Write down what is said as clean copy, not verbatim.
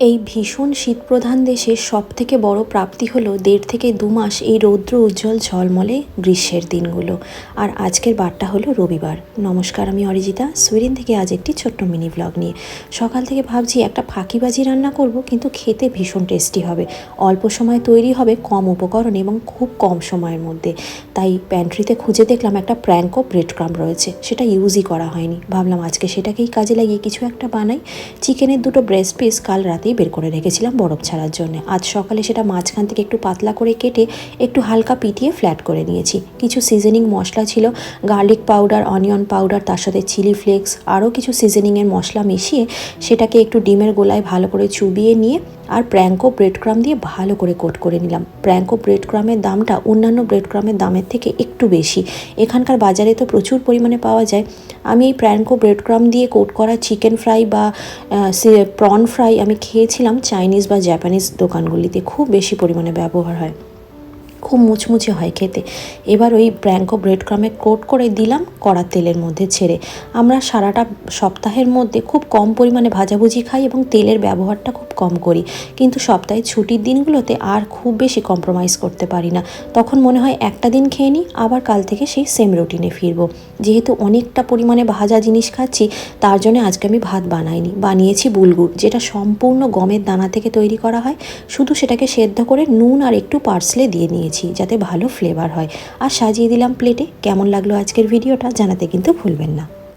এই ভীষণ শীতপ্রধান দেশের সবথেকে বড় প্রাপ্তি হলো 1.5 থেকে 2 মাস এই রৌদ্র উজ্জ্বল ঝলমলে গ্রীষ্মের দিনগুলো। আর আজকের বারটা হলো রবিবার। নমস্কার, আমি অরিজিতা, সুইডেন থেকে আজ একটি ছোট্ট মিনি ব্লগ নিয়ে। সকাল থেকে ভাবছি একটা ফাঁকিবাজি রান্না করব, কিন্তু খেতে ভীষণ টেস্টি হবে, অল্প সময় তৈরি হবে, কম উপকরণ এবং খুব কম সময়ের মধ্যে। তাই প্যান্ট্রিতে খুঁজে দেখলাম একটা প্র্যাঙ্কো ব্রেড ক্রাম্ব রয়েছে, সেটা ইউজই করা হয়নি। ভাবলাম আজকে সেটাকেই কাজে লাগিয়ে কিছু একটা বানাই। চিকেনের 2টো ব্রেস্ট পিস কাল রাতেই বের করে রেখেছিলাম বরফ ছাড়ার জন্য। আজ সকালে সেটা মাঝখান থেকে একটু পাতলা করে কেটে একটু হালকা পিটিয়ে ফ্ল্যাট করে নিয়েছি। কিছু সিজনিং মশলা ছিল, গার্লিক পাউডার, অনিয়ন পাউডার, তার সাথে চিলি ফ্লেক্স, আরও কিছু সিজনিংয়ের মশলা মিশিয়ে সেটাকে একটু ডিমের গোলায় ভালো করে চুবিয়ে নিয়ে আর প্র্যাঙ্কো ব্রেড ক্রাম্ব দিয়ে ভালো করে কোট করে নিলাম। প্র্যাঙ্কো ব্রেড ক্রাম্বের দামটা অন্যান্য ব্রেড ক্রাম্বের দামের থেকে একটু বেশি। এখানকার বাজারে তো প্রচুর পরিমাণে পাওয়া যায়। আমি এই প্র্যাঙ্কো ব্রেড ক্রাম্ব দিয়ে কোট করা চিকেন ফ্রাই বা প্রন ফ্রাই আমি খেয়েছিলাম চাইনিজ বা জাপানিজ দোকানগুলিতে, খুব বেশি পরিমাণে ব্যবহার হয়, খুব মুচমুচে হয় খেতে। এবার ওই প্র্যাঙ্কো ব্রেড ক্রাম্বে কোট করে দিলাম কড়া তেলের মধ্যে ছেড়ে। আমরা সারাটা সপ্তাহের মধ্যে খুব কম পরিমাণে ভাজাভুজি খাই এবং তেলের ব্যবহারটা খুব কম করি, কিন্তু সপ্তাহে ছুটির দিনগুলোতে আর খুব বেশি কম্প্রোমাইজ করতে পারি না। তখন মনে হয় একটা দিন খেয়ে নিই, আবার কাল থেকে সেই সেম রুটিনে ফিরবো। যেহেতু অনেকটা পরিমাণে ভাজা জিনিস খাচ্ছি, তার জন্য আজকে আমি ভাত বানাইনি, বানিয়েছি বুলগুর, যেটা সম্পূর্ণ গমের দানা থেকে তৈরি করা হয়। শুধু সেটাকে সেদ্ধ করে নুন আর একটু পার্সলে দিয়ে নিয়েছি যাতে ভালো ফ্লেভার হয়, আর সাজিয়ে দিলাম প্লেটে। কেমন লাগলো আজকের ভিডিওটা জানাতে কিন্তু ভুলবেন না।